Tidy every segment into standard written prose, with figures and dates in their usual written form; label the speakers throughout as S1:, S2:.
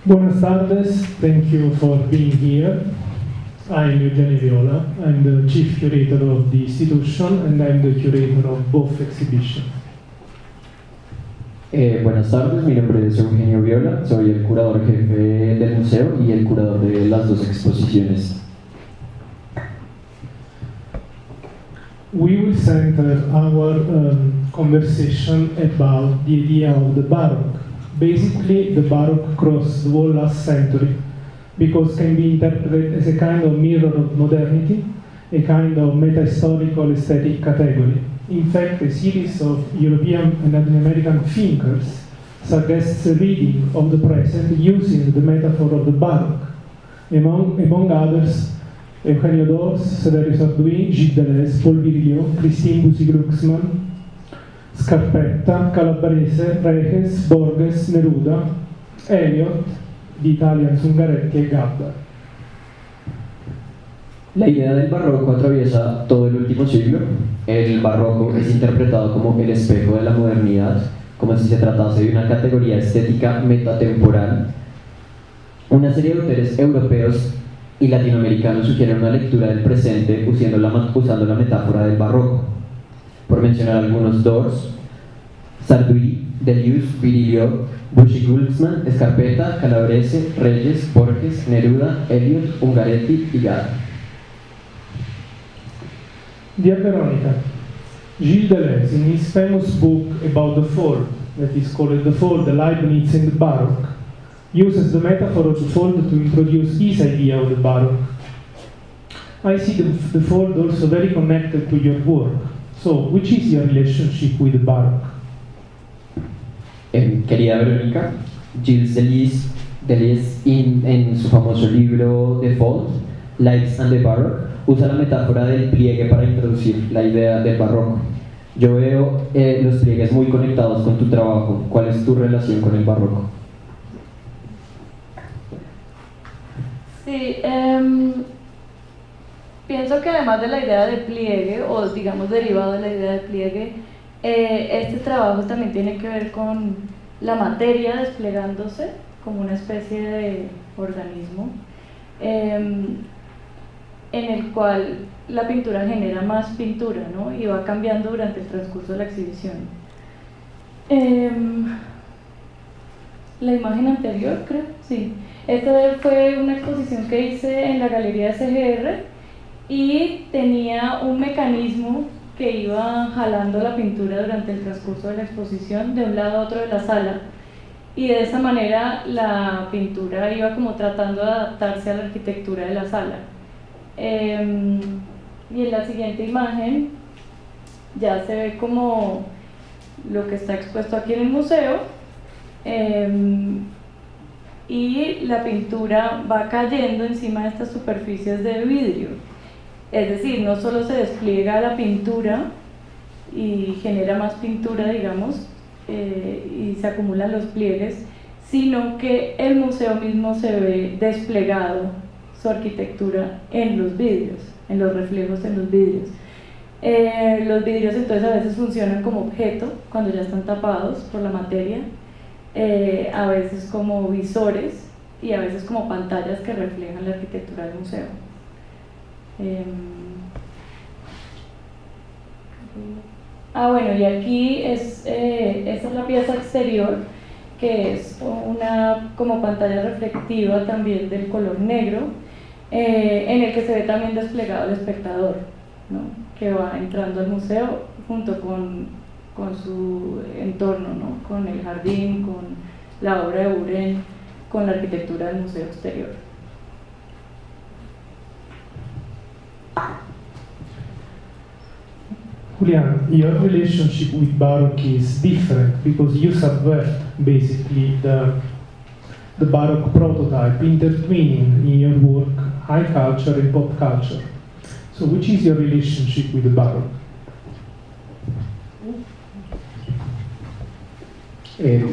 S1: Buenas tardes, thank you for being here. I'm Eugenio Viola, I'm the chief curator of the institution and I'm the curator of both exhibitions.
S2: Buenas tardes, mi nombre es Eugenio Viola, soy el curador jefe del museo y el curador de las dos exposiciones.
S1: We will center our conversation about the idea of the Baroque. Basically, the Baroque crossed the whole last century because can be interpreted as a kind of mirror of modernity, a kind of meta-historical aesthetic category. In fact, a series of European and Latin American thinkers suggests a reading of the present using the metaphor of the Baroque. Among others, Eugenio d'Ors, Saverio Sarduy, Gilles Deleuze, Paul Virilio, Christine Busi-Glucksmann, Scarpetta, Calabrese, Reges, Borges, Neruda, Eliot, the Italians Ungaretti e Gaber.
S2: La idea del barroco atraviesa todo el último siglo. El barroco es interpretado como el espejo de la modernidad, como si se tratase de una categoría estética metatemporal. Una serie de autores europeos y latinoamericanos sugieren una lectura del presente usando la metáfora del barroco. Por mencionar algunos: Dors, Sarduy, Deleuze, Virilio, Busi-Glucksmann, Scarpetta, Calabrese, Reges, Borges, Neruda, Eliot, Ungaretti y Gaber.
S1: Dear Veronica, Gilles Deleuze, in his famous book about the fold, that is called The Fold, the Leibniz and the Baroque, uses the metaphor of the fold to introduce his idea of the Baroque. I see the fold also very connected to your work. So, which is your relationship with the Baroque?
S2: Querida Verónica, Gilles Deleuze en su famoso libro The Fold, Lives and the Baroque, usa la metáfora del pliegue para introducir la idea del barroco. Yo veo los pliegues muy conectados con tu trabajo. ¿Cuál es tu relación con el barroco?
S3: Sí, pienso que además de la idea de pliegue, o digamos derivado de la idea de pliegue, este trabajo también tiene que ver con la materia desplegándose como una especie de organismo en el cual la pintura genera más pintura, ¿no? Y va cambiando durante el transcurso de la exhibición. La imagen anterior, creo, sí. Esta fue una exposición que hice en la Galería SGR y tenía un mecanismo que iba jalando la pintura durante el transcurso de la exposición de un lado a otro de la sala, y de esa manera la pintura iba como tratando de adaptarse a la arquitectura de la sala. Y en la siguiente imagen ya se ve como lo que está expuesto aquí en el museo, y la pintura va cayendo encima de estas superficies de vidrio. Es decir, no solo se despliega la pintura y genera más pintura, digamos, y se acumulan los pliegues, sino que el museo mismo se ve desplegado, su arquitectura, en los vidrios, en los reflejos en los vidrios. Los vidrios entonces a veces funcionan como objeto cuando ya están tapados por la materia, a veces como visores y a veces como pantallas que reflejan la arquitectura del museo. Bueno, y aquí esta es la pieza exterior, que es una como pantalla reflectiva también del color negro, en el que se ve también desplegado el espectador, ¿no? Que va entrando al museo junto con su entorno, ¿no? Con el jardín, con la obra de Buren, con la arquitectura del museo exterior.
S1: Julian, your relationship with Baroque is different because you subvert basically the Baroque prototype, intertwining in your work high culture and pop culture. So which is your relationship with the Baroque?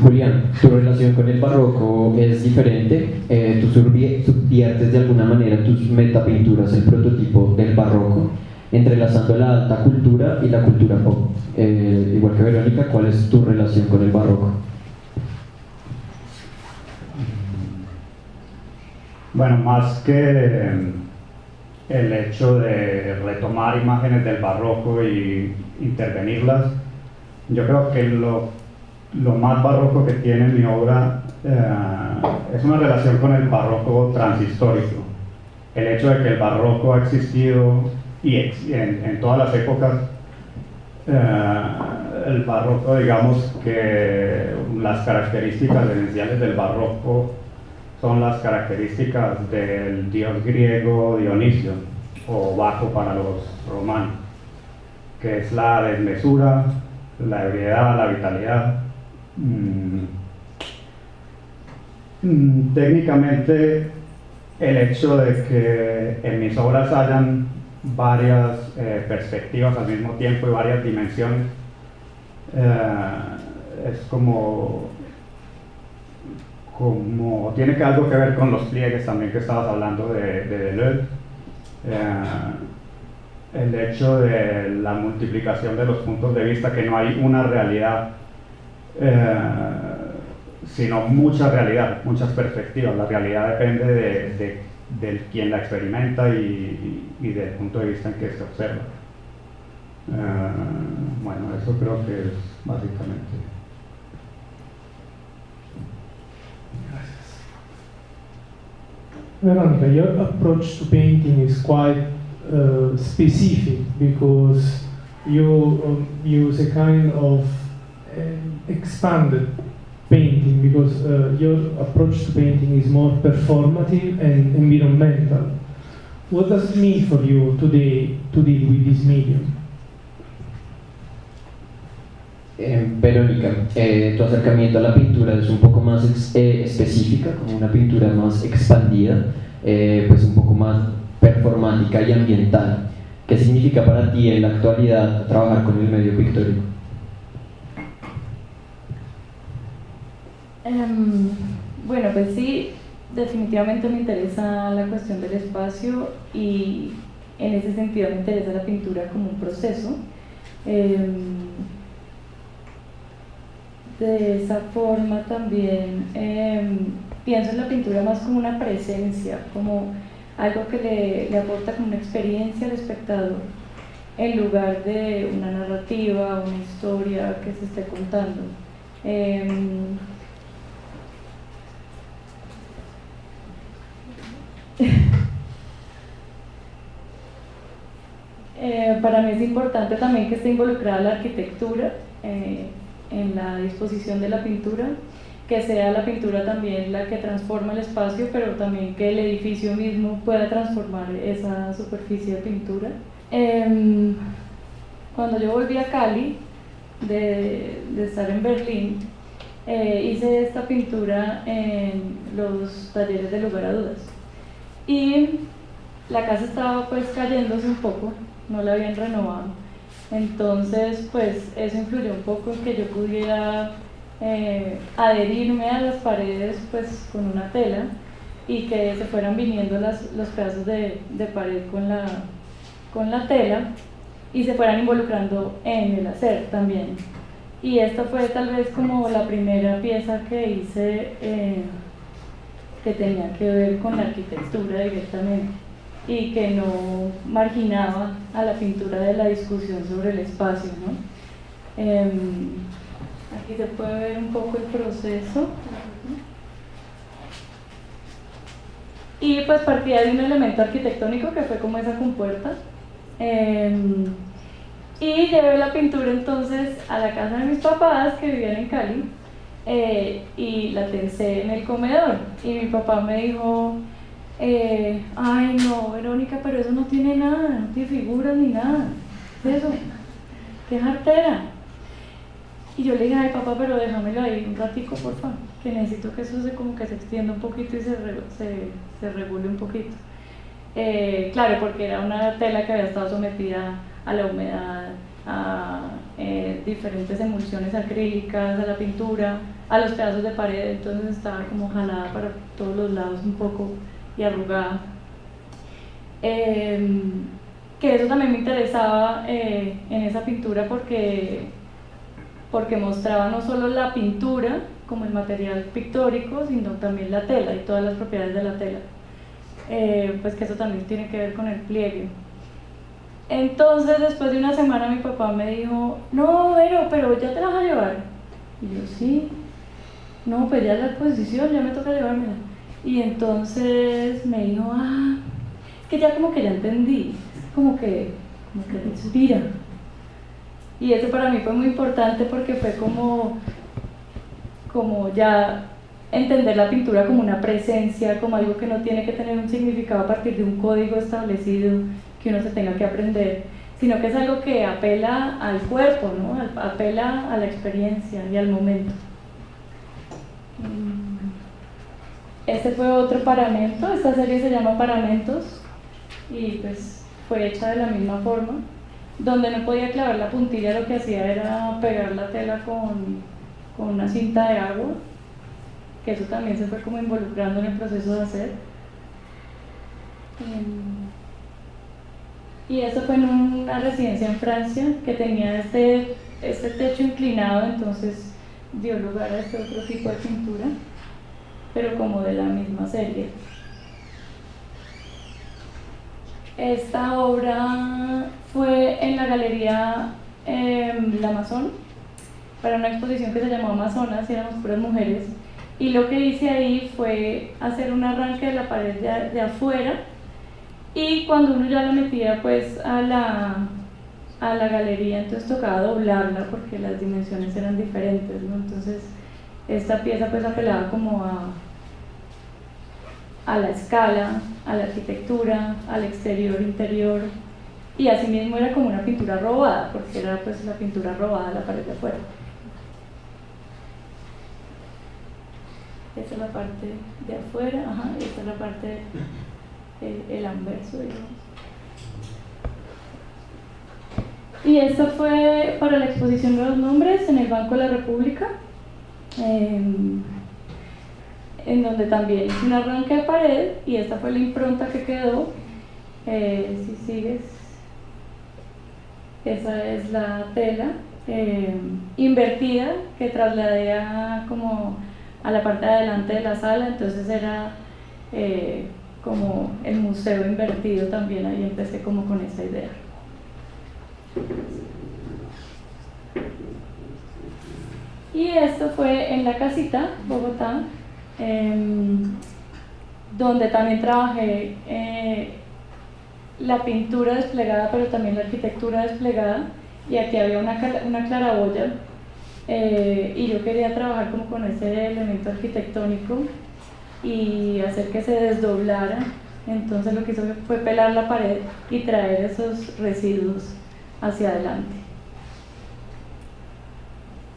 S2: Julián, tu relación con el barroco es diferente. Tú subviertes de alguna manera tus metapinturas, el prototipo del barroco, entrelazando la alta cultura y la cultura pop. Igual que Verónica, ¿cuál es tu relación con el barroco?
S4: Bueno, más que el hecho de retomar imágenes del barroco y intervenirlas, yo creo que lo más barroco que tiene mi obra es una relación con el barroco transhistórico. El hecho de que el barroco ha existido y en todas las épocas, el barroco, digamos que las características esenciales del barroco son las características del dios griego Dionisio, o Baco para los romanos, que es la desmesura, la ebriedad, la vitalidad. Técnicamente, el hecho de que en mis obras hayan varias perspectivas al mismo tiempo y varias dimensiones es como tiene algo que ver con los pliegues también que estabas hablando de Deleuze. El hecho de la multiplicación de los puntos de vista, que no hay una realidad sino mucha realidad, muchas perspectivas. La realidad depende de quien la experimenta y del punto de vista en que se observa. Bueno, eso creo que es básicamente.
S1: Veronica, your approach to painting is quite specific because you use a kind of expanded painting because your approach to painting is more performative and environmental. What does it mean for you today to deal with this medium?
S2: Verónica, tu acercamiento a la pintura es un poco más específica, como una pintura más expandida, pues un poco más performática y ambiental. ¿Qué significa para ti en la actualidad trabajar con el medio pictórico?
S3: Bueno, pues sí, definitivamente me interesa la cuestión del espacio y en ese sentido me interesa la pintura como un proceso. De esa forma también pienso en la pintura más como una presencia, como algo que le aporta como una experiencia al espectador en lugar de una narrativa, una historia que se esté contando. Para mí es importante también que esté involucrada la arquitectura en la disposición de la pintura, que sea la pintura también la que transforma el espacio, pero también que el edificio mismo pueda transformar esa superficie de pintura. Cuando yo volví a Cali, de estar en Berlín, hice esta pintura en los talleres de Lugar a Dudas. Y la casa estaba pues cayéndose un poco, no la habían renovado. Entonces, pues eso influyó un poco en que yo pudiera adherirme a las paredes pues con una tela y que se fueran viniendo los pedazos de pared con la tela y se fueran involucrando en el hacer también. Y esta fue tal vez como la primera pieza que hice que tenía que ver con la arquitectura directamente y que no marginaba a la pintura de la discusión sobre el espacio, ¿no? Aquí se puede ver un poco el proceso. Y pues partía de un elemento arquitectónico que fue como esa compuerta. Y llevé la pintura entonces a la casa de mis papás que vivían en Cali y la tensé en el comedor. Y mi papá me dijo, ay no, Verónica, pero eso no tiene nada, no tiene figuras ni nada. ¿Qué es eso? ¿Qué jartera? Y yo le dije, ay papá, pero déjamelo ahí un ratico, por favor, que necesito que eso como que se extienda un poquito y se regule un poquito. Claro, porque era una tela que había estado sometida a la humedad, a diferentes emulsiones acrílicas, a la pintura, a los pedazos de pared, entonces estaba como jalada para todos los lados un poco y arrugada. Que eso también me interesaba en esa pintura porque mostraba no solo la pintura como el material pictórico, sino también la tela y todas las propiedades de la tela. pues que eso también tiene que ver con el pliegue. Entonces, después de una semana, mi papá me dijo, no, pero ya te la vas a llevar. Y yo, sí. No, pues ya la exposición, ya me toca llevármela. Y entonces me dijo, es que ya como que ya entendí, como que inspira. Y eso para mí fue muy importante porque fue como ya entender la pintura como una presencia, como algo que no tiene que tener un significado a partir de un código establecido que uno se tenga que aprender, sino que es algo que apela al cuerpo, ¿no? Apela a la experiencia y al momento. Este fue otro paramento, esta serie se llama Paramentos y pues fue hecha de la misma forma, donde no podía clavar la puntilla, lo que hacía era pegar la tela con una cinta de agua, que eso también se fue como involucrando en el proceso de hacer. Y eso fue en una residencia en Francia que tenía este techo inclinado, entonces dio lugar a este otro tipo de pintura, pero como de la misma serie. Esta obra fue en la galería La Amazon, para una exposición que se llamó Amazonas, y éramos puras mujeres, y lo que hice ahí fue hacer un arranque de la pared de afuera, y cuando uno ya la metía pues a la galería, entonces tocaba doblarla porque las dimensiones eran diferentes, ¿no? Entonces esta pieza pues apelaba como a la escala, a la arquitectura, al exterior, interior, y asimismo era como una pintura robada, porque era pues la pintura robada de la pared de afuera. Esta es la parte de afuera, y esta es la parte, el anverso, digamos. Y esto fue para la exposición de los nombres en el Banco de la República, en donde también hice un arranque de pared, y esta fue la impronta que quedó. Si sigues, esa es la tela invertida que trasladé como a la parte de adelante de la sala, entonces era como el museo invertido también, ahí empecé como con esa idea. Y esto fue en La Casita, Bogotá, donde también trabajé la pintura desplegada, pero también la arquitectura desplegada, y aquí había una claraboya, y yo quería trabajar como con ese elemento arquitectónico y hacer que se desdoblara. Entonces lo que hice fue pelar la pared y traer esos residuos hacia adelante.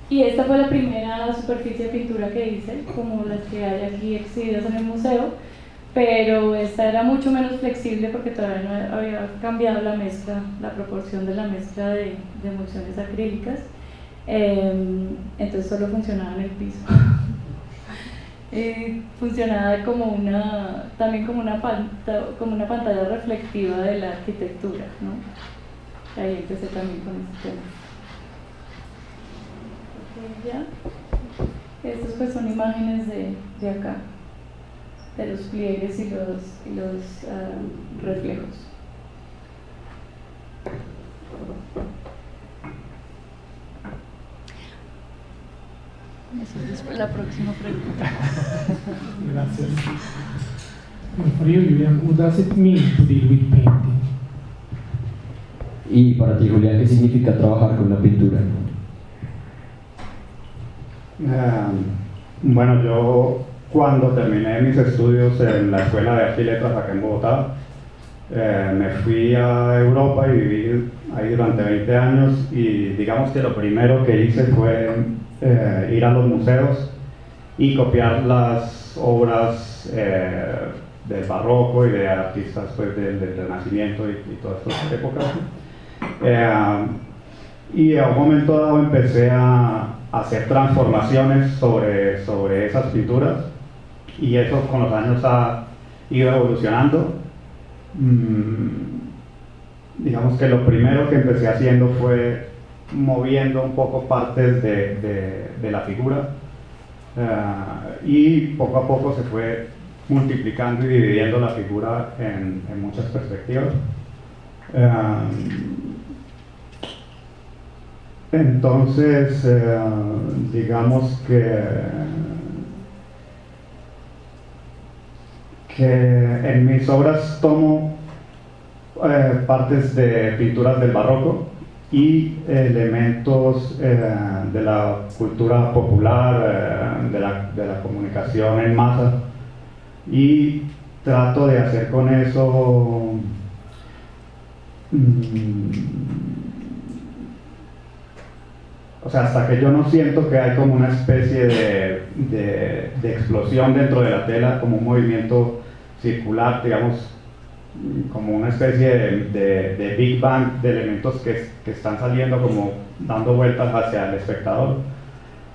S3: Y esta fue la primera superficie de pintura que hice, como las que hay aquí exhibidas en el museo, pero esta era mucho menos flexible porque todavía no había cambiado la mezcla, la proporción de la mezcla de emulsiones acrílicas, entonces solo funcionaba en el piso. Funcionaba también como una pantalla reflectiva de la arquitectura, ¿no? Ahí empecé también con este tema. Ya. Estas pues son imágenes de acá, de los pliegues y los reflejos. Eso es después la próxima pregunta.
S1: Gracias. For you, Julian, what does it mean to deal with painting?
S2: Y para ti, Julián, ¿qué significa trabajar con la pintura?
S4: Bueno, yo cuando terminé mis estudios en la Escuela de Arte y Letras acá en Bogotá, me fui a Europa y viví ahí durante 20 años, y digamos que lo primero que hice fue ir a los museos y copiar las obras del barroco y de artistas pues, del Renacimiento y todas estas épocas. Y a un momento dado empecé a hacer transformaciones sobre esas pinturas, y eso con los años ha ido evolucionando. Digamos que lo primero que empecé haciendo fue moviendo un poco partes de la figura, y poco a poco se fue multiplicando y dividiendo la figura en muchas perspectivas. Entonces, digamos que en mis obras tomo partes de pinturas del barroco y elementos de la cultura popular, de la comunicación en masa, y trato de hacer con eso o sea, hasta que yo no siento que hay como una especie de explosión dentro de la tela, como un movimiento circular, digamos, como una especie de Big Bang de elementos que están saliendo como dando vueltas hacia el espectador,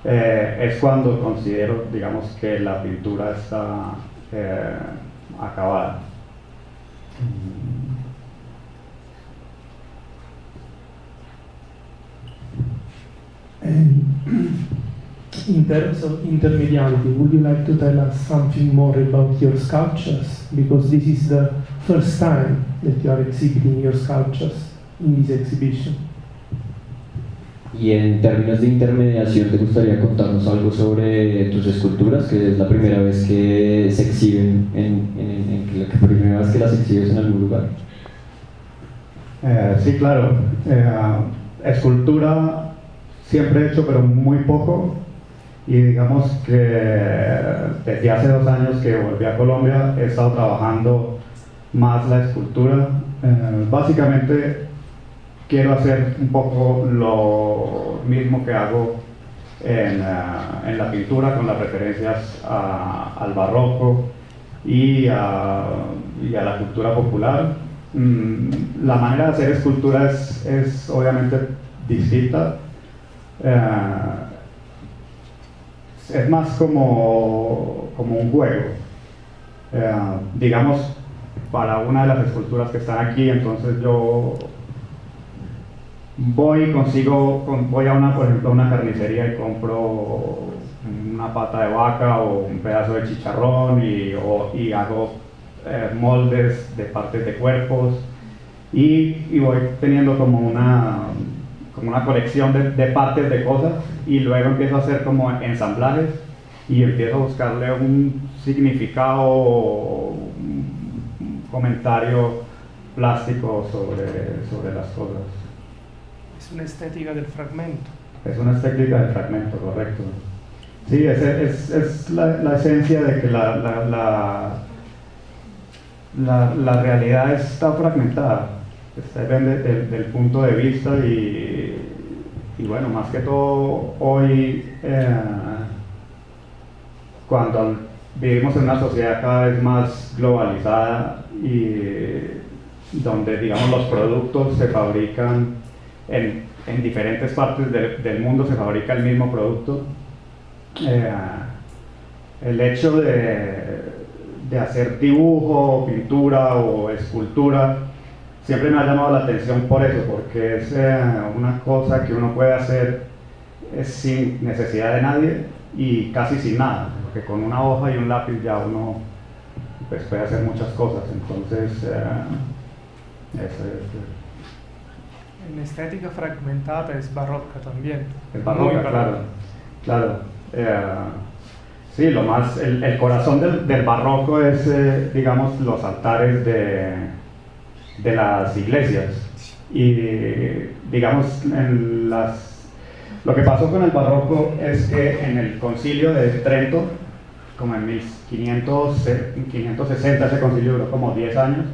S4: es cuando considero, digamos, que la pintura está acabada.
S1: In terms of intermediality, would you like to tell us something more about your sculptures? Because this is the first time that you are exhibiting your sculptures in this exhibition.
S2: Y en términos de intermediación, ¿te gustaría contarnos algo sobre tus esculturas? Que es la primera vez que se exhiben, la primera vez que las exhibes en algún lugar.
S4: Sí, claro. Escultura siempre he hecho, pero muy poco. Y digamos que desde hace 2 años que volví a Colombia he estado trabajando más la escultura. Básicamente quiero hacer un poco lo mismo que hago en la pintura, con las referencias al barroco y a la cultura popular. La manera de hacer escultura es obviamente distinta. Es más como un juego. Digamos, para una de las esculturas que están aquí, entonces yo voy a por ejemplo, a una carnicería y compro una pata de vaca o un pedazo de chicharrón y hago moldes de partes de cuerpos y voy teniendo como una colección de partes de cosas, y luego empiezo a hacer como ensamblajes y empiezo a buscarle un significado, un comentario plástico sobre las cosas.
S1: Es una estética del fragmento.
S4: Es una estética del fragmento, correcto. Sí, es la esencia de que la realidad está fragmentada. Depende del punto de vista y bueno, más que todo hoy, cuando vivimos en una sociedad cada vez más globalizada y donde, digamos, los productos se fabrican en diferentes partes del mundo, se fabrica el mismo producto, el hecho de hacer dibujo, pintura o escultura siempre me ha llamado la atención por eso, porque es una cosa que uno puede hacer sin necesidad de nadie y casi sin nada, porque con una hoja y un lápiz ya uno pues, puede hacer muchas cosas. Entonces, eso es.
S1: En estética fragmentada es barroca también.
S4: Es barroca, claro. Sí, el corazón del barroco es, digamos, los altares de las iglesias. Y, digamos, lo que pasó con el barroco es que en el concilio de Trento, como en 1560, ese concilio duró como 10 años.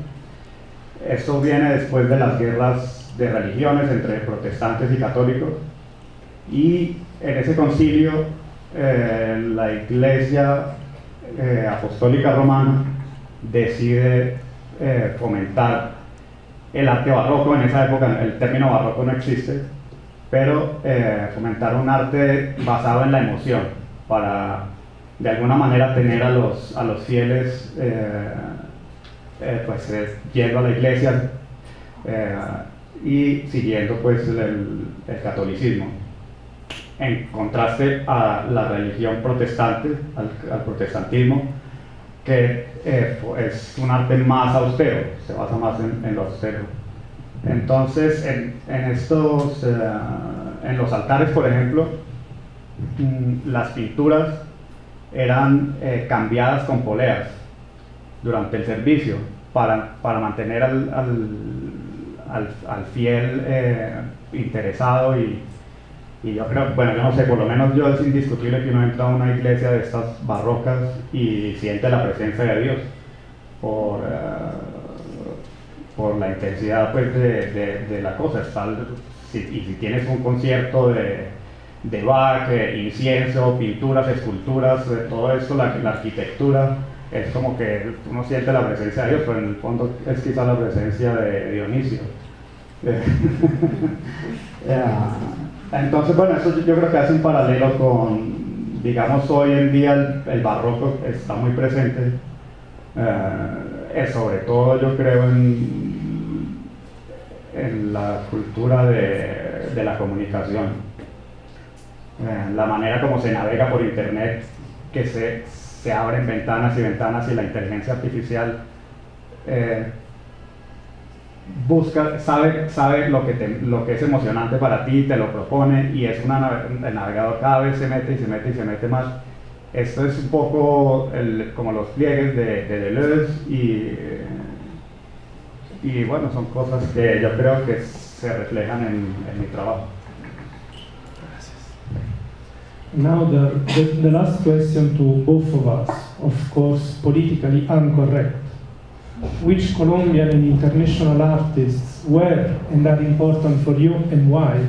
S4: Esto viene después de las guerras de religiones entre protestantes y católicos, y en ese concilio la Iglesia Apostólica Romana decide fomentar el arte barroco. En esa época el término barroco no existe, pero fomentar un arte basado en la emoción para de alguna manera tener a los fieles yendo a la iglesia y siguiendo pues el catolicismo, en contraste a la religión protestante, al protestantismo, que es un arte más austero, se basa más en lo austero. Entonces, en los altares, por ejemplo, las pinturas eran cambiadas con poleas durante el servicio para mantener al fiel interesado y yo creo, bueno, yo no sé, por lo menos yo es indiscutible que uno entra a una iglesia de estas barrocas y siente la presencia de Dios por la intensidad pues, de la cosa. Y si tienes un concierto de Bach, incienso, pinturas, esculturas, todo esto, la arquitectura, es como que uno siente la presencia de Dios, pero en el fondo es quizá la presencia de Dionisio. Entonces, bueno, eso yo creo que hace un paralelo con, digamos, hoy en día el barroco está muy presente, sobre todo yo creo en la cultura de la comunicación, la manera como se navega por internet, que se abren ventanas y ventanas y la inteligencia artificial sabe lo que es emocionante para ti, te lo propone y es el navegador cada vez se mete más. Esto es un poco como los pliegues de Deleuze y bueno, son cosas que yo creo que se reflejan en mi trabajo.
S1: Now the last question to both of us, of course politically incorrect. Which Colombian and international artists were and are important for you and why?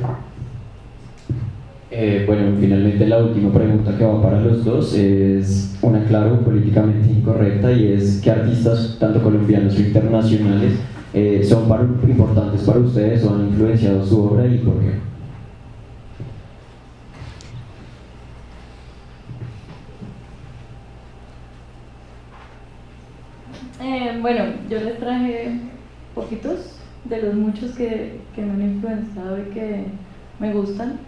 S2: Bueno, finalmente la última pregunta que va para los dos es una, claro, políticamente incorrecta, y es ¿qué artistas, tanto colombianos o internacionales, son importantes para ustedes o han influenciado su obra y por qué?
S3: Bueno, yo les traje poquitos de los muchos que me han influenciado y que me gustan.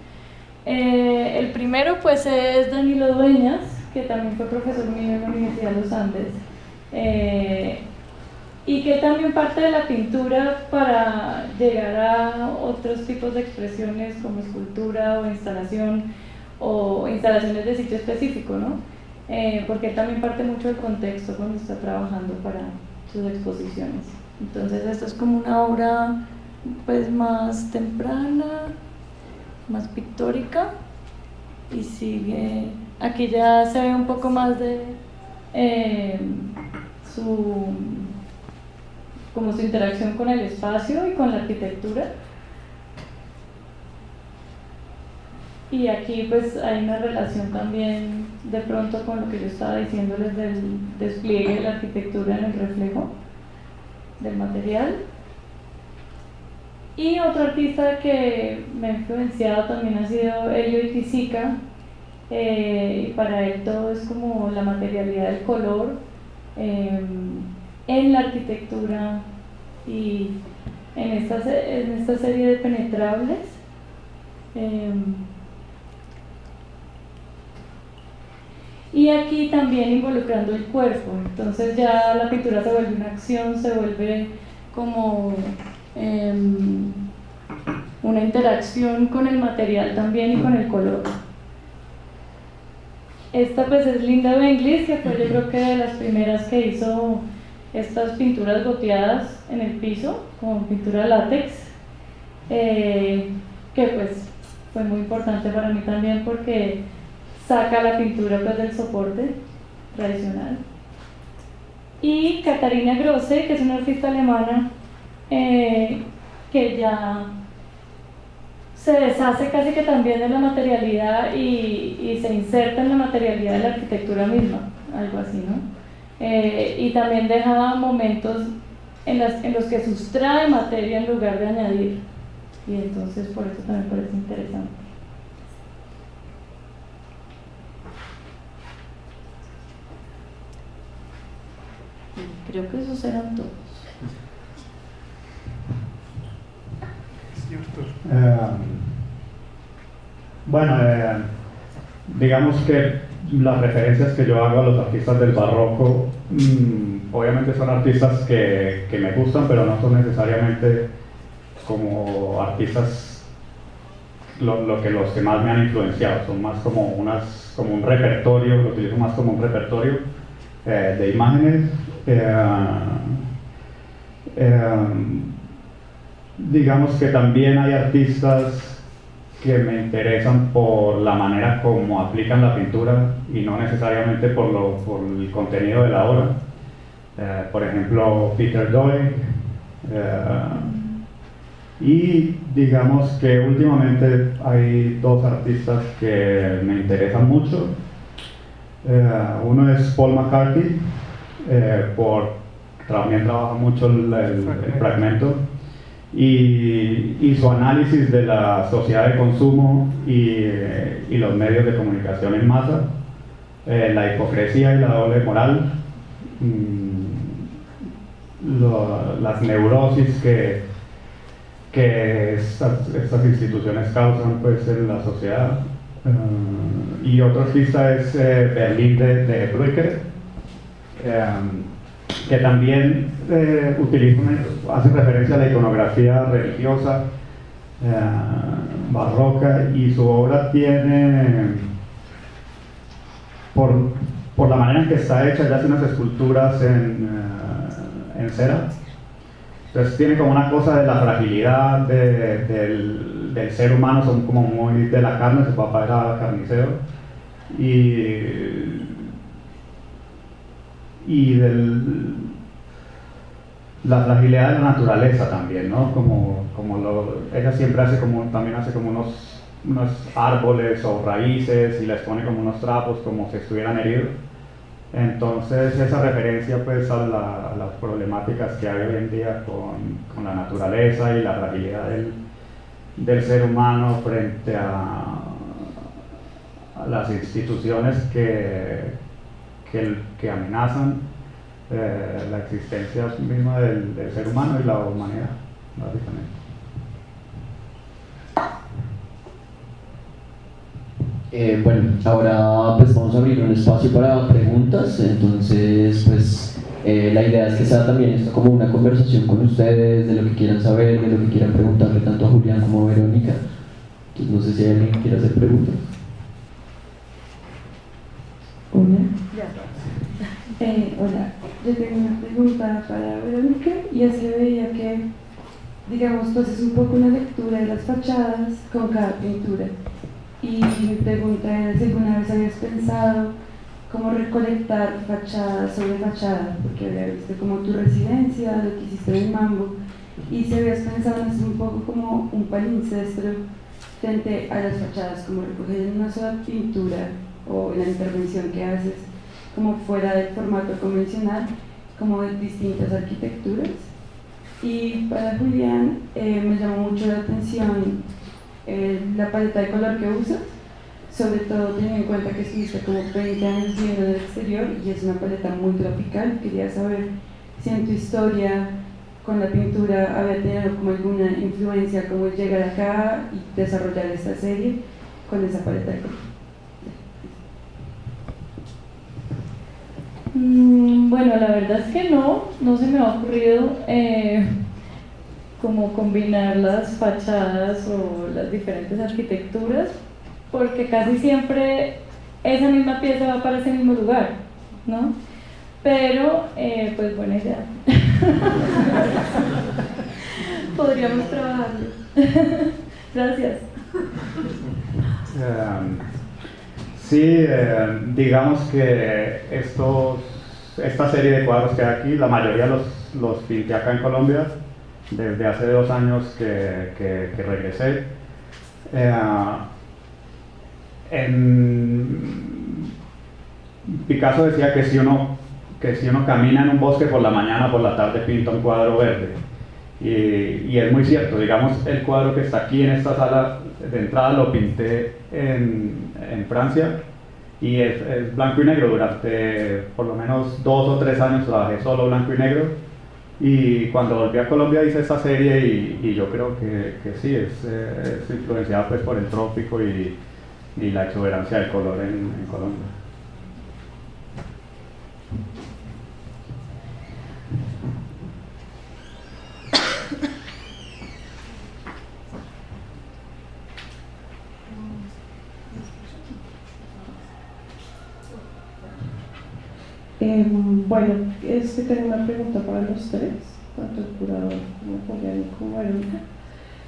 S3: El primero pues es Danilo Dueñas, que también fue profesor mío en la Universidad de los Andes, y que también parte de la pintura para llegar a otros tipos de expresiones como escultura o instalaciones de sitio específico, ¿no? Porque él también parte mucho del contexto cuando está trabajando para sus exposiciones. Entonces esta es como una obra pues más temprana, más pictórica, y sigue, aquí ya se ve un poco más de su interacción con el espacio y con la arquitectura. Y aquí pues hay una relación también de pronto con lo que yo estaba diciéndoles del despliegue de la arquitectura en el reflejo del material. Y otro artista que me ha influenciado también ha sido Elio Itisica, y para él todo es como la materialidad del color en la arquitectura y en esta serie de penetrables. Y aquí también involucrando el cuerpo, entonces ya la pintura se vuelve una acción, se vuelve como una interacción con el material también y con el color. Esta pues es Linda Benglis, que fue yo creo que de las primeras que hizo estas pinturas goteadas en el piso, con pintura látex, que pues fue muy importante para mí también porque saca la pintura pues del soporte tradicional. Y Katharina Grosse, que es una artista alemana que ya se deshace casi que también de la materialidad y se inserta en la materialidad de la arquitectura misma, algo así, ¿no? Y también deja momentos en los que sustrae materia en lugar de añadir, y entonces por eso también parece interesante. Creo que esos eran todos.
S4: Bueno, digamos que las referencias que yo hago a los artistas del barroco, obviamente son artistas que me gustan, pero no son necesariamente como artistas los que más me han influenciado, son más como un repertorio, lo utilizo más como un repertorio de imágenes. Digamos que también hay artistas que me interesan por la manera como aplican la pintura y no necesariamente por el contenido de la obra. Por ejemplo, Peter Doig. Y digamos que últimamente hay dos artistas que me interesan mucho. Uno es Paul McCarthy, también trabaja mucho el fragmento. Y su análisis de la sociedad de consumo y los medios de comunicación en masa, la hipocresía y la doble moral, las neurosis que estas instituciones causan pues, en la sociedad. Y otro artista es Berlín de Brücke, que también hace referencia a la iconografía religiosa barroca, y su obra tiene, por la manera en que está hecha, ya hace unas esculturas en cera. Entonces tiene como una cosa de la fragilidad del ser humano, son como muy de la carne, su papá era carnicero, y la fragilidad de la naturaleza también, ¿no? Ella siempre también hace como unos árboles o raíces y les pone como unos trapos como si estuvieran heridos. Entonces esa referencia pues a las problemáticas que hay hoy en día con la naturaleza y la fragilidad del ser humano frente a las instituciones que amenazan la existencia misma del ser humano y la humanidad, básicamente.
S2: Bueno, ahora pues vamos a abrir un espacio para preguntas, entonces pues la idea es que sea también esto como una conversación con ustedes, de lo que quieran saber, de lo que quieran preguntarle tanto a Julián como a Verónica. Entonces no sé si alguien quiere hacer preguntas.
S5: Hola. Hola, yo tengo una pregunta para Verónica, y ya se veía que, digamos, tú haces un poco una lectura de las fachadas con cada pintura. Y mi pregunta es si alguna vez habías pensado cómo recolectar fachada sobre fachada, porque había visto como tu residencia, lo que hiciste en el Mambo, y si habías pensado en hacer un poco como un palimpsesto frente a las fachadas, como recoger en una sola pintura o en la intervención que haces, como fuera del formato convencional, como de distintas arquitecturas. Y para Julián me llamó mucho la atención la paleta de color que usas, sobre todo teniendo en cuenta que estuviste como 20 años viviendo en el exterior y es una paleta muy tropical. Quería saber si en tu historia con la pintura había tenido como alguna influencia, como llegar acá y desarrollar esta serie con esa paleta de color.
S3: Bueno, la verdad es que no se me ha ocurrido como combinar las fachadas o las diferentes arquitecturas, porque casi siempre esa misma pieza va para ese mismo lugar, ¿no? Pero, pues buena idea. Podríamos trabajarlo. Gracias.
S4: Sí, digamos que esta serie de cuadros que hay aquí, la mayoría los pinté acá en Colombia desde hace 2 años que regresé. Picasso decía que si uno camina en un bosque por la mañana, por la tarde pinta un cuadro verde. Y es muy cierto, digamos, el cuadro que está aquí en esta sala de entrada lo pinté en Francia, y es blanco y negro. Durante por lo menos 2 o 3 años trabajé solo blanco y negro, y cuando volví a Colombia hice esta serie y yo creo que sí, es influenciada pues por el trópico y la exuberancia del color en Colombia.
S6: Bueno, tengo una pregunta para los tres, tanto el curador como Julián y como Verónica,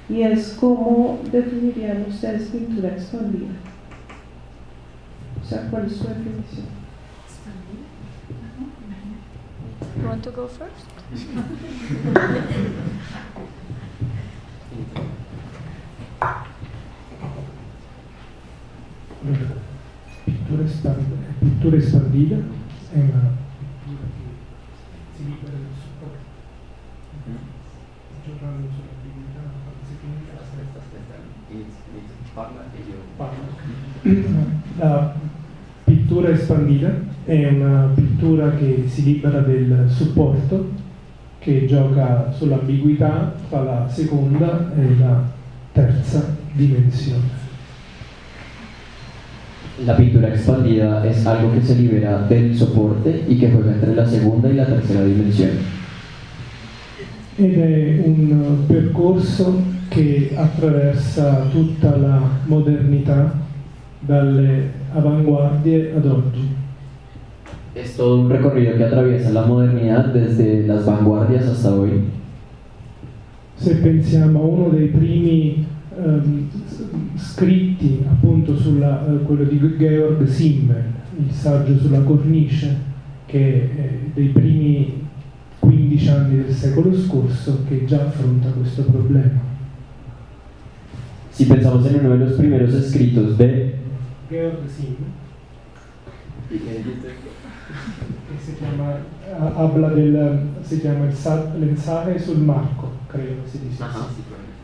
S6: y es ¿cómo definirían ustedes pintura expandida? O sea, ¿cuál es su definición?
S3: You want to go first?
S1: Pittura espandida è una pittura che si libera del supporto, giocando sull'abilità, La pittura espandita è una pittura che si libera del supporto, che gioca sull'ambiguità tra la seconda e la terza dimensione.
S2: La pintura expandida es algo que se libera del soporte y que juega entre la segunda y la tercera dimensión.
S1: Ed è un percorso che attraversa tutta la modernità, dalle avanguardie ad oggi.
S2: Es todo un recorrido que atraviesa la modernidad desde las vanguardias hasta hoy.
S1: Se pensiamo a uno dei primi scritti, appunto quello di Georg Simmel, il saggio sulla cornice, che è dei primi 15 anni del secolo scorso, che già affronta questo problema.
S2: Si pensamos en uno de los primeros escritos de
S1: Georg Simmel, che si chiama l'ensaio sul marco, credo si dice.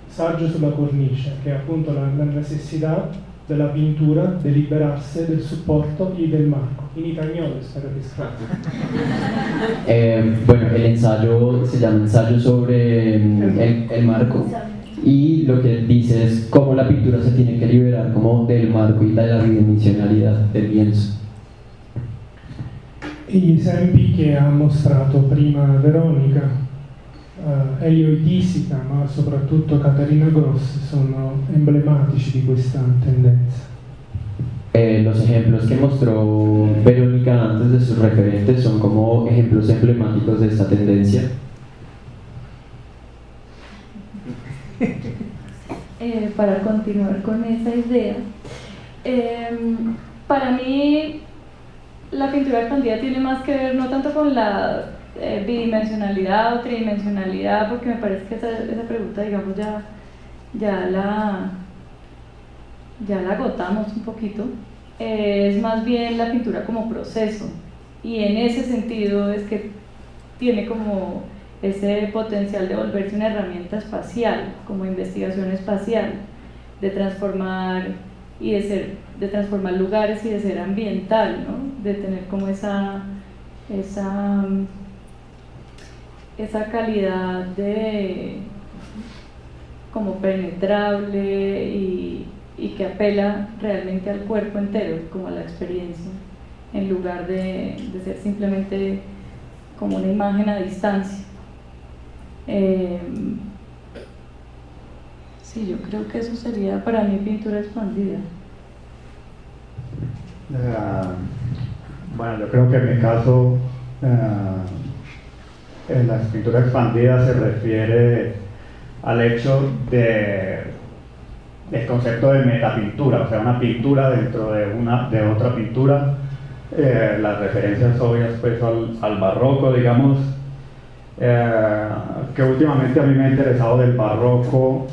S1: Saggio sulla cornice, che è appunto la necessità della pintura di liberarsi del supporto y del marco. In italiano spero che scratto.
S2: Bueno, el ensayo se llama Ensayo sobre el marco, y lo que dice es cómo la pintura se tiene que liberar como del marco y de la bidimensionalidad del lienzo.
S1: E gli esempi che ha mostrato prima Veronica, Elio Idisica, ma soprattutto Caterina Grossi, sono emblematici di questa tendenza.
S2: Los ejemplos que mostró Verónica antes de sus referentes son como ejemplos emblemáticos de esta tendencia.
S3: Para continuar con esa idea, para mí la pintura expandida tiene más que ver no tanto con la bidimensionalidad o tridimensionalidad, porque me parece que esa pregunta, digamos, ya la agotamos un poquito. Es más bien la pintura como proceso, y en ese sentido es que tiene como ese potencial de volverse una herramienta espacial, como investigación espacial, de transformar de transformar lugares y de ser ambiental, ¿no? De tener como esa calidad de como penetrable y que apela realmente al cuerpo entero, como a la experiencia, en lugar de ser simplemente como una imagen a distancia. Sí, yo creo que eso sería para mí pintura expandida.
S4: Bueno, yo creo que en mi caso la pintura expandida se refiere al hecho del concepto de metapintura, o sea, una pintura dentro de otra pintura. Las referencias obvias pues al barroco, digamos, que últimamente a mí me ha interesado del barroco,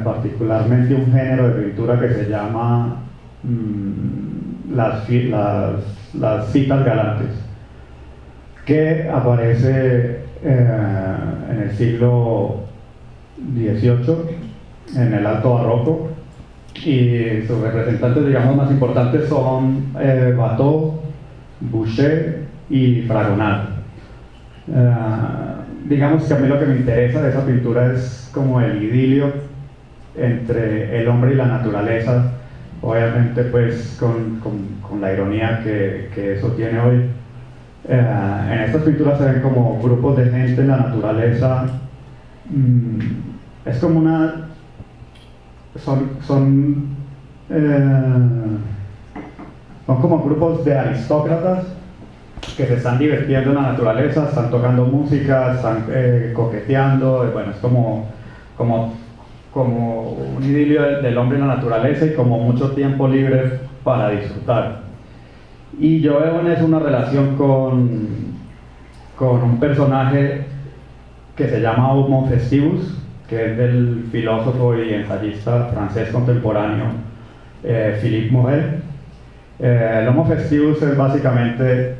S4: particularmente un género de pintura que se llama las citas galantes, que aparece en el siglo XVIII, en el Alto Barroco, y sus representantes, digamos, más importantes son Watteau, Boucher y Fragonard. Digamos que a mí lo que me interesa de esa pintura es como el idilio entre el hombre y la naturaleza, obviamente pues con la ironía que eso tiene hoy. En estas pinturas se ven como grupos de gente en la naturaleza. Es como son como grupos de aristócratas que se están divirtiendo en la naturaleza, están tocando música, están coqueteando, bueno, es como un idilio del hombre y la naturaleza y como mucho tiempo libre para disfrutar. Y yo veo en eso una relación con un personaje que se llama Homo Festivus, que es del filósofo y ensayista francés contemporáneo Philippe Morel. El Homo Festivus es básicamente,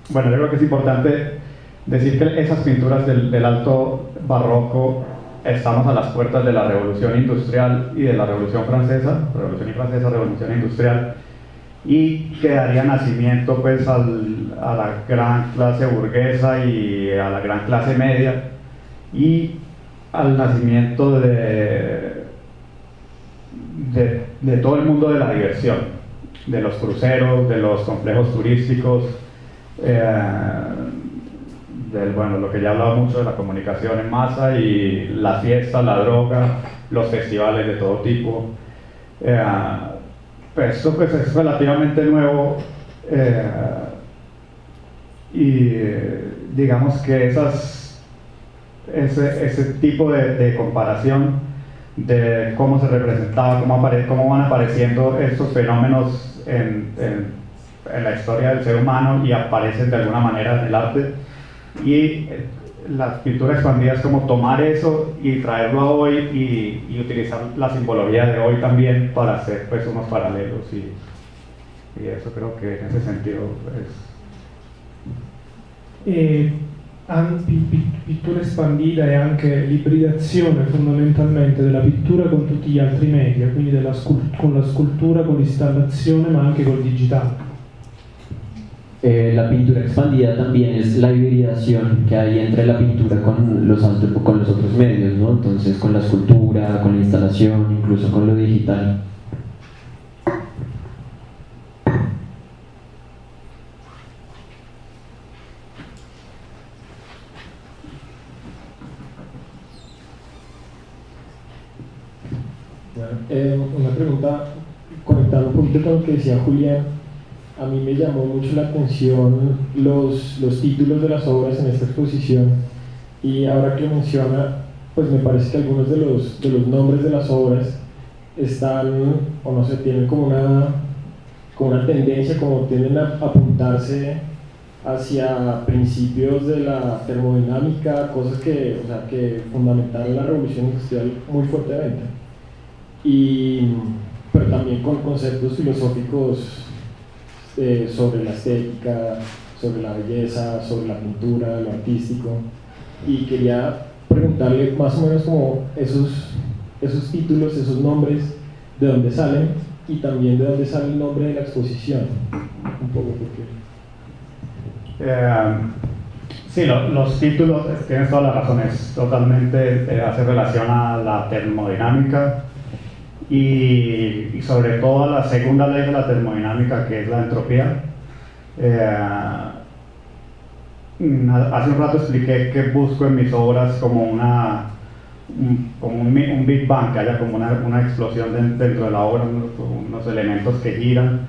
S4: bueno, yo creo que es importante decir que esas pinturas del alto barroco, estamos a las puertas de la Revolución Industrial y de la Revolución Francesa, Revolución Industrial, y que daría nacimiento pues a la gran clase burguesa y a la gran clase media, y al nacimiento de todo el mundo de la diversión, de los cruceros, de los complejos turísticos, bueno, lo que ya hablaba mucho de la comunicación en masa y la fiesta, la droga, los festivales de todo tipo. Pues esto pues es relativamente nuevo, y digamos que ese tipo de comparación de cómo se representaba, cómo van apareciendo estos fenómenos en la historia del ser humano y aparecen de alguna manera en el arte, y la pintura expandida es como tomar eso y traerlo a hoy y utilizar la simbología de hoy también para hacer pues unos paralelos, y eso creo que en ese sentido
S1: pittura espandita e anche l'ibridazione fondamentalmente della pittura con tutti gli altri media, quindi con la scultura, con l'installazione, ma anche col digitale.
S2: La pintura expandida también es la hibridación que hay entre la pintura con los otros medios, ¿no? Entonces con la escultura, con la instalación, incluso con lo digital.
S7: Una pregunta, conectando un poquito con lo que decía Julián. A mí me llamó mucho la atención los títulos de las obras en esta exposición, y ahora que lo menciona, pues me parece que algunos de los nombres de las obras están, o no sé, tienen como una tendencia, como tienden a apuntarse hacia principios de la termodinámica, cosas que fundamentaron la revolución industrial muy fuertemente, pero también con conceptos filosóficos sobre la estética, sobre la belleza, sobre la pintura, lo artístico, y quería preguntarle más o menos como esos títulos, esos nombres, de dónde salen, y también de dónde sale el nombre de la exposición, un poco porque...
S4: Sí, los títulos, tienes toda la razón, es totalmente, hace relación a la termodinámica y sobre todo a la segunda ley de la termodinámica, que es la entropía. Hace un rato expliqué que busco en mis obras como un Big Bang, que haya como una explosión dentro de la obra, unos elementos que giran.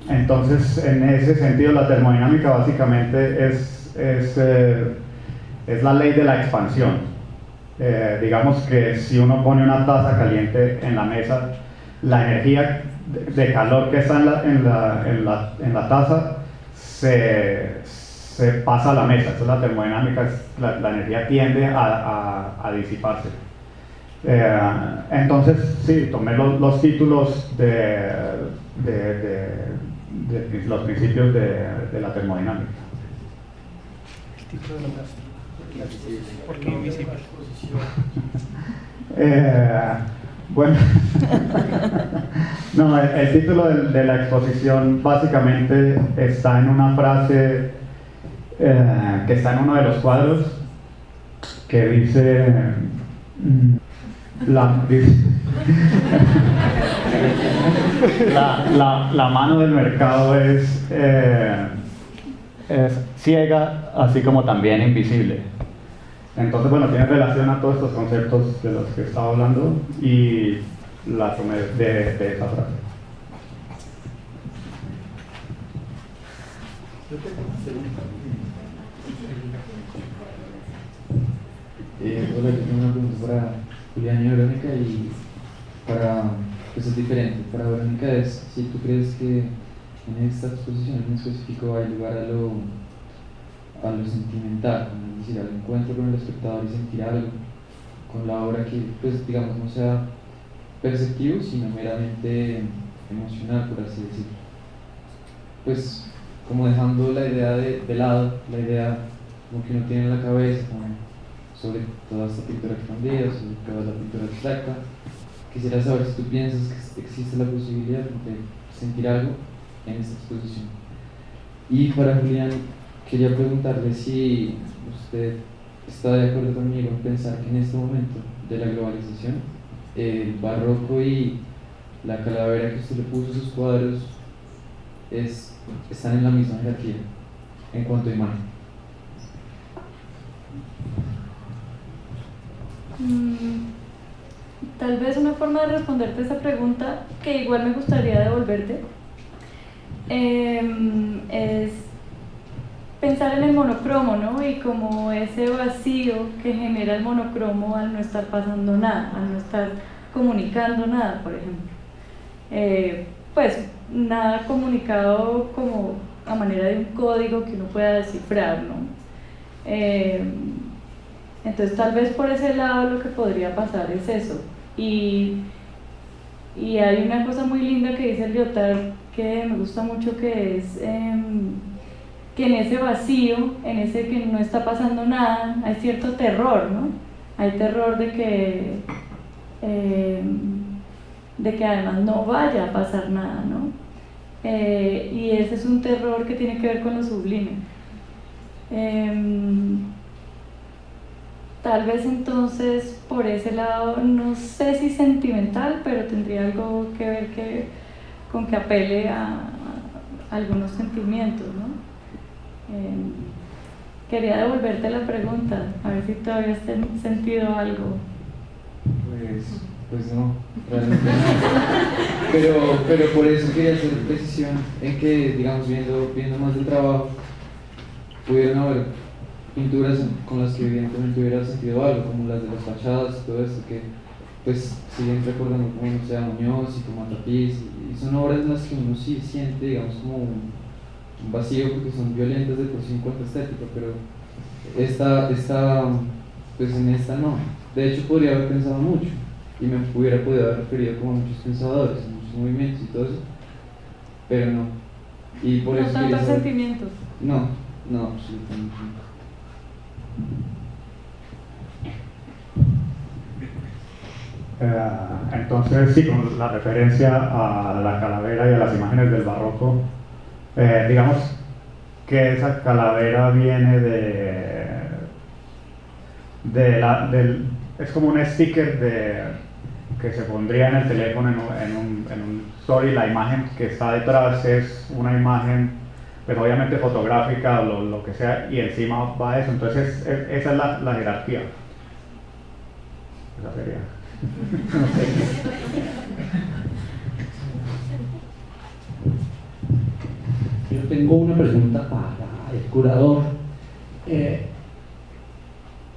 S4: Entonces, en ese sentido, la termodinámica básicamente es la ley de la expansión. Digamos que si uno pone una taza caliente en la mesa, la energía de calor que está en la taza se pasa a la mesa. Esa es la termodinámica, la energía tiende a disiparse. Entonces, sí, tomé los títulos de los principios de la termodinámica.
S1: ¿Por qué invisible?
S4: Bueno, no, el título de la exposición básicamente está en una frase que está en uno de los cuadros, que dice la mano del mercado es ciega, así como también invisible. Entonces, bueno, tiene relación a todos estos conceptos de los que estaba hablando, y la tomé de esa frase.
S8: Hola, yo tengo una pregunta para Julián y Verónica y pues es diferente. Para Verónica es si tú crees que en esta exposición en específico hay lugar a lo sentimental, es decir, al encuentro con el espectador y sentir algo con la obra que, pues digamos, no sea perceptivo, sino meramente emocional, por así decirlo. Pues como dejando la idea de lado, la idea como que uno tiene en la cabeza, como sobre toda esta pintura expandida, sobre toda la pintura abstracta. Quisiera saber si tú piensas que existe la posibilidad de sentir algo en esta exposición. Y para Julián, quería preguntarle si usted está de acuerdo conmigo en pensar que en este momento de la globalización, el barroco y la calavera que usted le puso a sus cuadros están en la misma jerarquía en cuanto a imagen.
S3: Tal vez una forma de responderte esa pregunta, que igual me gustaría devolverte, es pensar en el monocromo, ¿no? Y como ese vacío que genera el monocromo al no estar pasando nada, al no estar comunicando nada, por ejemplo. Pues nada comunicado como a manera de un código que uno pueda descifrar, ¿no? Entonces tal vez por ese lado lo que podría pasar es eso. Y hay una cosa muy linda que dice Lyotard que me gusta mucho, que es que en ese vacío, en ese que no está pasando nada, hay cierto terror, ¿no? Hay terror de que además no vaya a pasar nada, ¿no? Y ese es un terror que tiene que ver con lo sublime. Tal vez entonces por ese lado, no sé si sentimental, pero tendría algo que ver con que apele a algunos sentimientos, ¿no? Quería devolverte la pregunta, a ver si todavía has sentido algo.
S8: Pues no, realmente no. Pero por eso quería hacer precisión en que, digamos, viendo más del trabajo, pudieron haber pinturas con las que evidentemente hubiera sentido algo, como las de las fachadas y todo esto, que pues siguen recordando como, no sé, a Muñoz y como a Tapiz, y son obras en las que uno sí siente, digamos, como un vacío, porque son violentas de por sí en cuanto a estética, pero pues en esta no. De hecho podría haber pensado mucho, y me hubiera podido haber referido como a muchos pensadores, a muchos movimientos y todo eso, pero no. Y por
S3: No
S8: eso
S3: tantos
S8: saber...
S3: sentimientos.
S8: No, absolutamente no.
S4: Entonces, sí, con la referencia a la calavera y a las imágenes del barroco, digamos que esa calavera viene es como un sticker que se pondría en el teléfono en un story. La imagen que está detrás es una imagen, pues obviamente fotográfica o lo que sea, y encima va eso. Entonces esa es la jerarquía. Esa sería. No sé.
S9: Yo tengo una pregunta para el curador.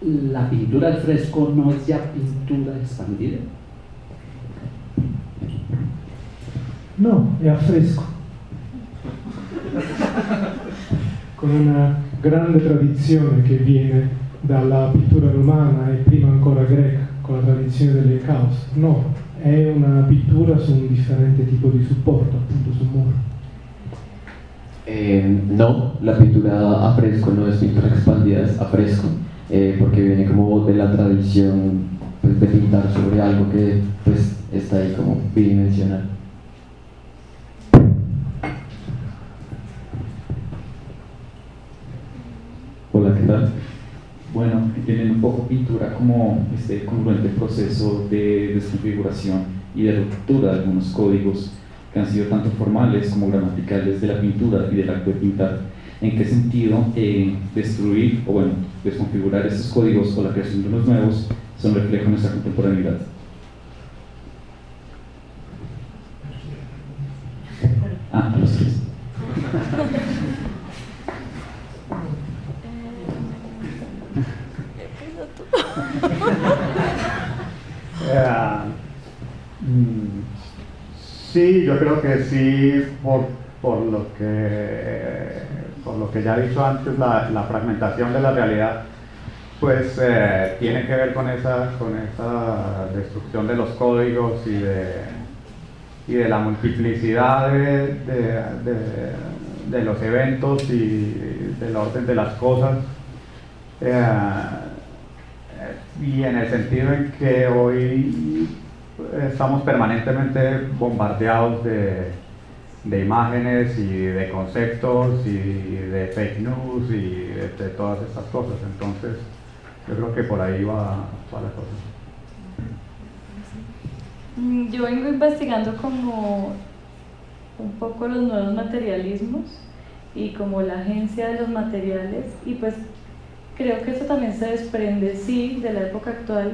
S9: ¿La pintura al fresco no es ya pintura expandida?
S1: No, è a fresco. Con una grande tradizione che viene dalla pittura romana e prima ancora greca, con la tradizione delle caos. No, è una pittura su un differente tipo di supporto, appunto sul muro.
S2: No, la pintura a fresco no es pintura expandida, es a fresco, porque viene como de la tradición, pues, de pintar sobre algo que pues está ahí como bidimensional.
S10: Hola, ¿qué tal? Bueno, entienden un poco pintura como este congruente proceso de desconfiguración y de ruptura de algunos códigos que han sido tanto formales como gramaticales de la pintura y del acto de pintar. ¿En qué sentido destruir o bueno, desconfigurar estos códigos o la creación de unos nuevos son reflejo de nuestra contemporaneidad?
S8: A los tres.
S4: Sí, yo creo que sí, por lo que ya he dicho antes, la fragmentación de la realidad, pues tiene que ver con esa destrucción de los códigos y de la multiplicidad de los eventos y del orden de las cosas. Y en el sentido en que hoy estamos permanentemente bombardeados de imágenes y de conceptos y de fake news y de todas estas cosas. Entonces yo creo que por ahí va la cosa.
S3: Yo vengo investigando como un poco los nuevos materialismos y como la agencia de los materiales, y pues creo que eso también se desprende, sí, de la época actual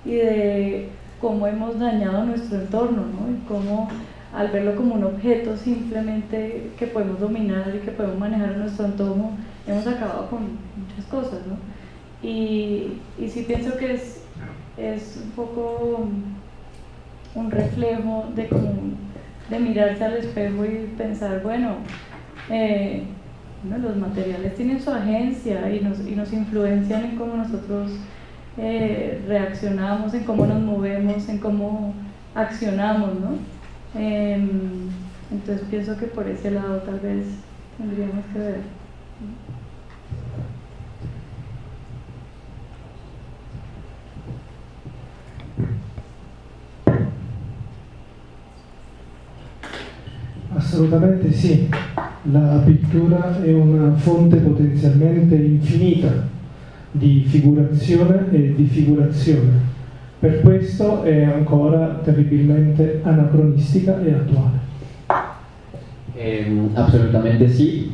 S3: y de cómo hemos dañado nuestro entorno, ¿no? Y cómo al verlo como un objeto simplemente que podemos dominar y que podemos manejar en nuestro entorno, hemos acabado con muchas cosas, ¿no? Y sí pienso que es un poco un reflejo de mirarse al espejo y pensar, bueno, los materiales tienen su agencia y nos influencian en cómo nosotros reaccionamos, en cómo nos movemos, en cómo accionamos, ¿no? Entonces pienso que por ese lado tal vez tendríamos que ver.
S1: Assolutamente sì, la pittura è una fonte potenzialmente infinita di figurazione e di figurazione. Per questo è ancora terribilmente anacronistica e attuale.
S2: Absolutamente sí.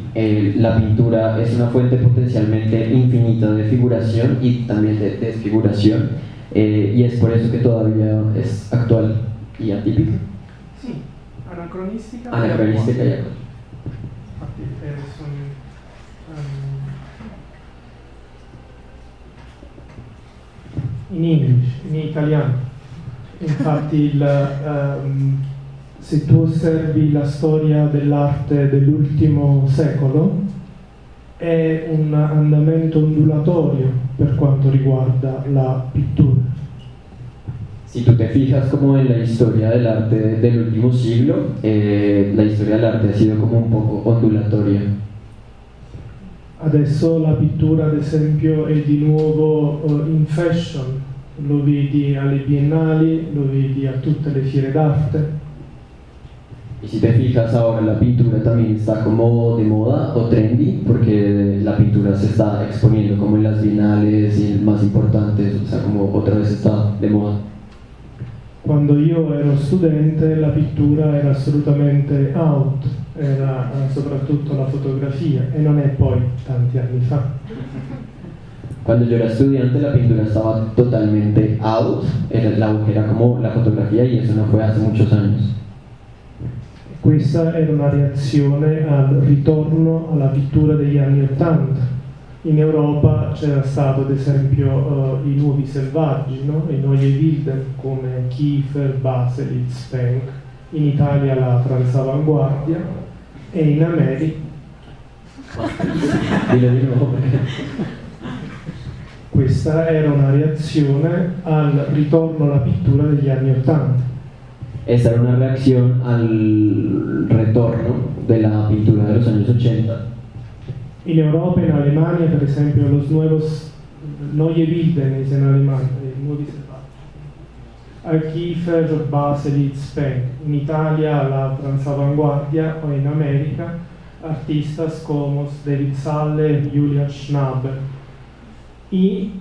S2: La pintura es una fuente potencialmente infinita de figuración y también de desfiguración, y es por eso que todavía es actual y atípica.
S1: Sì, anacronistica,
S2: Anacronistica y actual.
S1: Infatti in English, in italiano. Infatti se tu osservi la storia dell'arte dell'ultimo secolo, è un andamento ondulatorio per quanto riguarda la pittura.
S2: Si tú te fijas como en la historia del arte del último siglo, la historia del arte ha sido como un poco ondulatoria.
S1: Adesso la pittura, ad esempio, è di nuovo in fashion, lo vedi alle biennali, lo vedi a tutte le fiere d'arte.
S2: Y si te fijas ahora, la pintura también está como de moda o trendy, porque la pintura se está exponiendo como en las bienales y más importantes, o sea, como otra vez está de moda.
S1: Quando io ero studente la pittura era assolutamente out, era soprattutto la fotografia, e non è poi tanti anni fa.
S2: Cuando yo era estudiante la pintura estaba totalmente out, la auge era como la fotografía y eso no fue hace muchos años.
S1: Questa era una reazione al ritorno alla pittura degli anni '80. In Europa c'era stato ad esempio i nuovi selvaggi, no? I Neue Wilden come Kiefer, Baselitz, Spank, in Italia la Transavanguardia e in America questa era una reazione al ritorno alla pittura degli anni '80.
S2: Esta era una reacción al retorno de la pintura de los años 80.
S1: In Europa, in Alemania, per esempio, los nuevos Neue Wilden in Alemania, i nuovi selvaggi. Kiefer, Baselitz, Spank. In Italia la Transavanguardia, o in America artistas como David Salle, Julian Schnabel. Y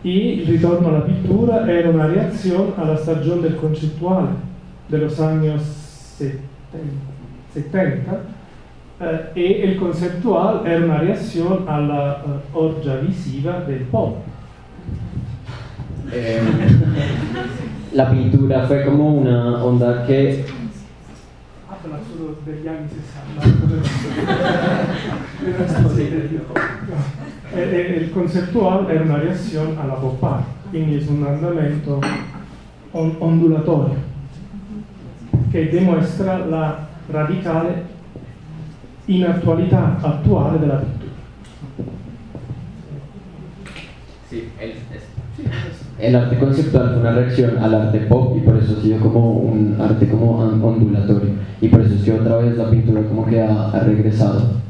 S1: il ritorno alla pittura era una reazione alla stagione del concettuale de los años 70. E il conceptual era una reazione alla orgia visiva del pop.
S2: La pintura fue como una onda que
S1: Parla solo degli anni 60. Il conceptual era una reazione alla pop art, quindi è un andamento ondulatorio. che dimostra la radicale inattualità attuale della pittura.
S2: Sí, el arte conceptual fue una reacción al arte pop y por eso ha sido como un arte como ondulatorio y por eso es que otra vez la pintura como que ha regresado.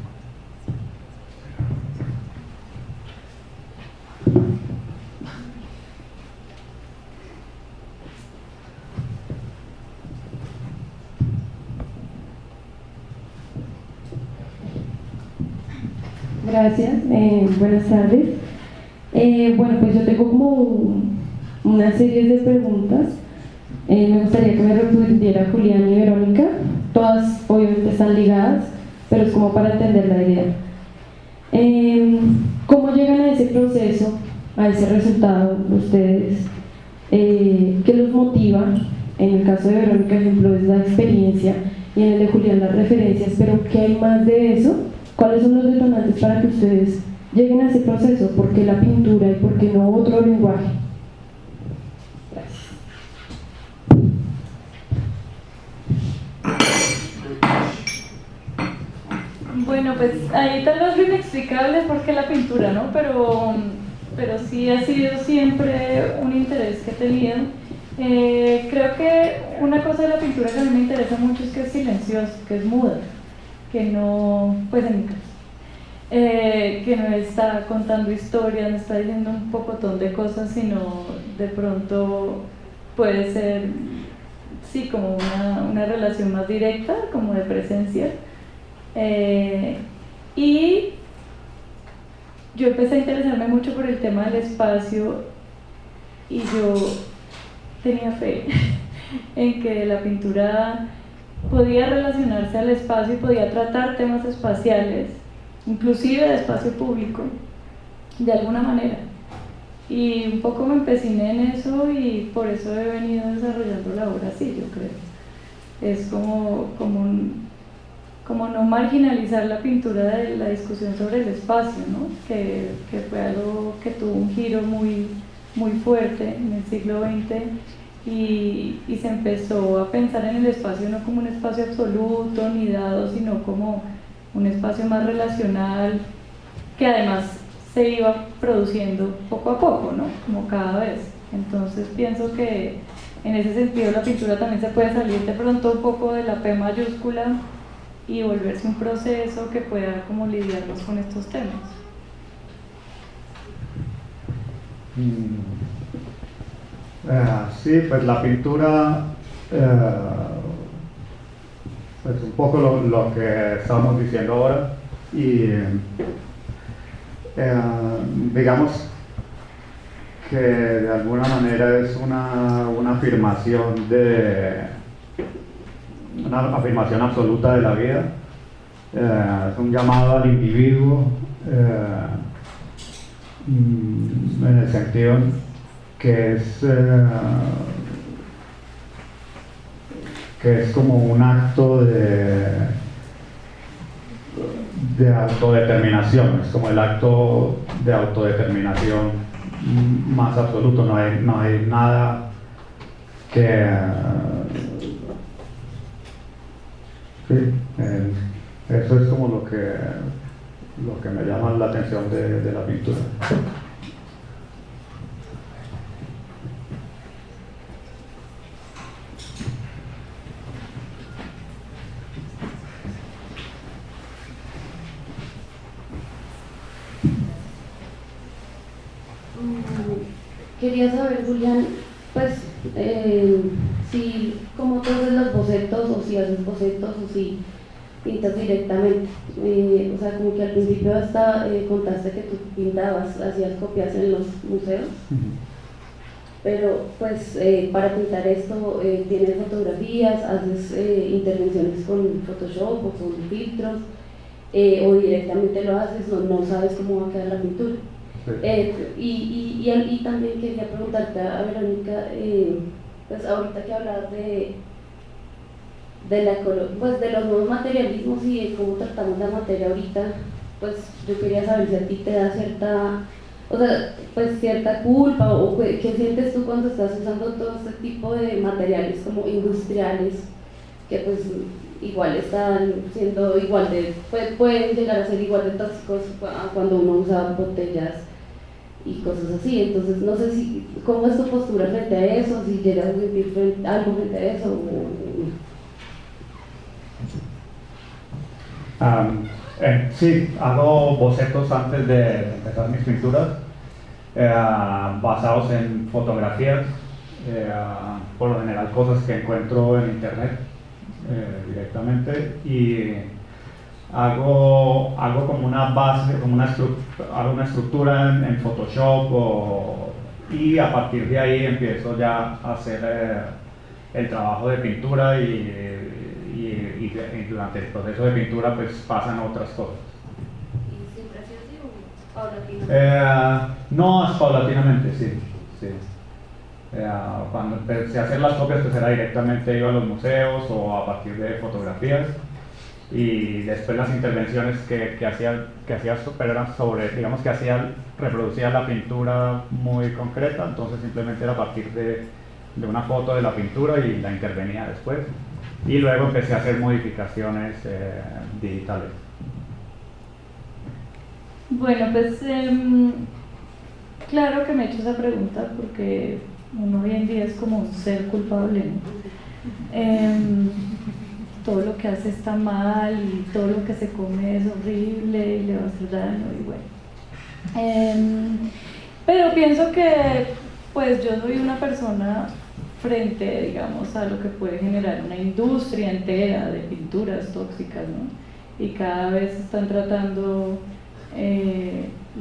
S5: Gracias, buenas tardes. Bueno, pues yo tengo como una serie de preguntas. Me gustaría que me respondiera Julián y Verónica. Todas obviamente están ligadas, pero es como para entender la idea. ¿Cómo llegan a ese proceso, a ese resultado ustedes? ¿Qué los motiva? En el caso de Verónica, ejemplo, es la experiencia y en el de Julián las referencias, pero ¿qué hay más de eso? ¿Cuáles son los detonantes para que ustedes lleguen a ese proceso? ¿Por qué la pintura y por qué no otro lenguaje? Gracias.
S3: Bueno, pues ahí tal vez lo inexplicable es por qué la pintura, ¿no? Pero sí ha sido siempre un interés que he tenido. Creo que una cosa de la pintura que a mí me interesa mucho es que es silenciosa, que es muda, que no, pues en mi caso, que no está contando historias, no está diciendo un pocotón de cosas, sino de pronto puede ser, sí, como una relación más directa, como de presencia. Y yo empecé a interesarme mucho por el tema del espacio y yo tenía fe en que la pintura podía relacionarse al espacio y podía tratar temas espaciales, inclusive de espacio público, de alguna manera. Y un poco me empeciné en eso y por eso he venido desarrollando la obra así, yo creo. Es como no marginalizar la pintura de la discusión sobre el espacio, ¿no? que fue algo que tuvo un giro muy, muy fuerte en el siglo XX y se empezó a pensar en el espacio no como un espacio absoluto ni dado, sino como un espacio más relacional que además se iba produciendo poco a poco, ¿no? Como cada vez. Entonces pienso que en ese sentido la pintura también se puede salir de pronto un poco de la P mayúscula y volverse un proceso que pueda como lidiarnos con estos temas.
S4: Sí, pues la pintura, pues un poco lo que estamos diciendo ahora y digamos que de alguna manera es una afirmación una afirmación absoluta de la vida, es un llamado al individuo en el sentido que es como un acto de autodeterminación, es como el acto de autodeterminación más absoluto, no hay nada que sí, eso es como lo que me llama la atención de la pintura.
S5: Quería saber, Julián, pues si cómo tú haces los bocetos o si haces bocetos o si pintas directamente. O sea, como que al principio hasta contaste que tú pintabas, hacías copias en los museos, pero pues para pintar esto tienes fotografías, haces intervenciones con Photoshop o con filtros, o directamente lo haces, no sabes cómo va a quedar la pintura.
S4: Sí.
S5: Y también quería preguntarte a Verónica, pues ahorita que hablabas pues de los nuevos materialismos y de cómo tratamos la materia ahorita, pues yo quería saber si a ti te da cierta culpa o qué sientes tú cuando estás usando todo este tipo de materiales como industriales
S11: que pues igual están siendo igual de, pueden llegar a ser igual de tóxicos cuando uno usa botellas y cosas así. Entonces no sé si, ¿cómo es tu postura frente a eso? Si llegas a sentir algo frente a eso
S4: Sí, hago bocetos antes de empezar mis pinturas, basados en fotografías, por lo general cosas que encuentro en internet directamente, y hago como una base, hago una estructura en Photoshop y a partir de ahí empiezo ya a hacer el trabajo de pintura y durante el proceso de pintura pues pasan otras cosas.
S11: ¿Y siempre ha sido así o paulatinamente?
S4: No, paulatinamente, sí. Cuando empecé a hacer las copias pues era directamente iba a los museos o a partir de fotografías, y después las intervenciones que hacía pero eran sobre, digamos que reproducía la pintura muy concreta, entonces simplemente era a partir de una foto de la pintura y la intervenía después, y luego empecé a hacer modificaciones digitales.
S3: Bueno, pues claro que me he hecho esa pregunta porque uno hoy en día es como un ser culpable, ¿no? Todo lo que hace está mal y todo lo que se come es horrible y le va a hacer daño y bueno. Pero pienso que pues yo soy una persona frente, digamos, a lo que puede generar una industria entera de pinturas tóxicas, ¿no? Y cada vez están tratando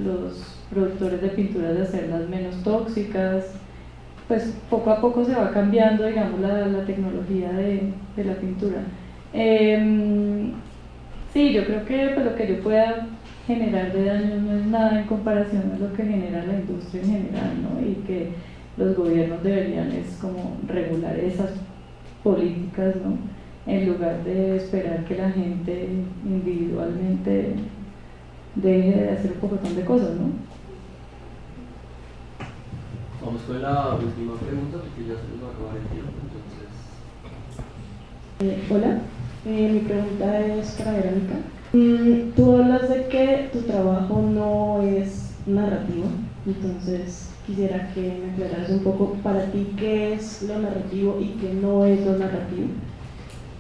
S3: los productores de pinturas de hacerlas menos tóxicas. Pues poco a poco se va cambiando, digamos, la tecnología de la pintura. Sí, yo creo que pues, lo que yo pueda generar de daño no es nada en comparación a lo que genera la industria en general, ¿no? Y que los gobiernos deberían es como regular esas políticas, ¿no? En lugar de esperar que la gente individualmente deje de hacer un pocotón de cosas, ¿no?
S12: Vamos con la última pregunta porque ya se nos va a acabar el tiempo, entonces...
S6: Hola, mi pregunta es para Verónica. Tú hablas de que tu trabajo no es narrativo, entonces quisiera que me aclararas un poco para ti qué es lo narrativo y qué no es lo narrativo.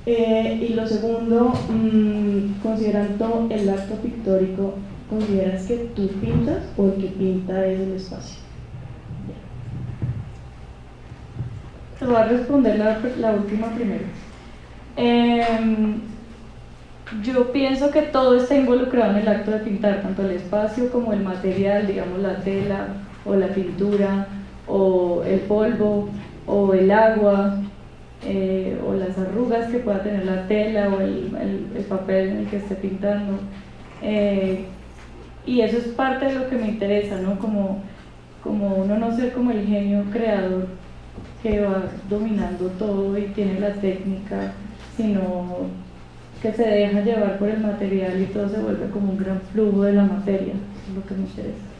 S6: Y lo segundo, considerando el acto pictórico, ¿consideras que tú pintas o el que pinta es el espacio?
S3: Te voy a responder la última primero. Yo pienso que todo está involucrado en el acto de pintar, tanto el espacio como el material, digamos la tela o la pintura o el polvo o el agua o las arrugas que pueda tener la tela o el papel en el que esté pintando. Y eso es parte de lo que me interesa, ¿no? Como uno no ser como el genio creador que va dominando todo y tiene la técnica, sino que se deja llevar por el material y todo se vuelve como un gran flujo de la materia, es lo que me interesa.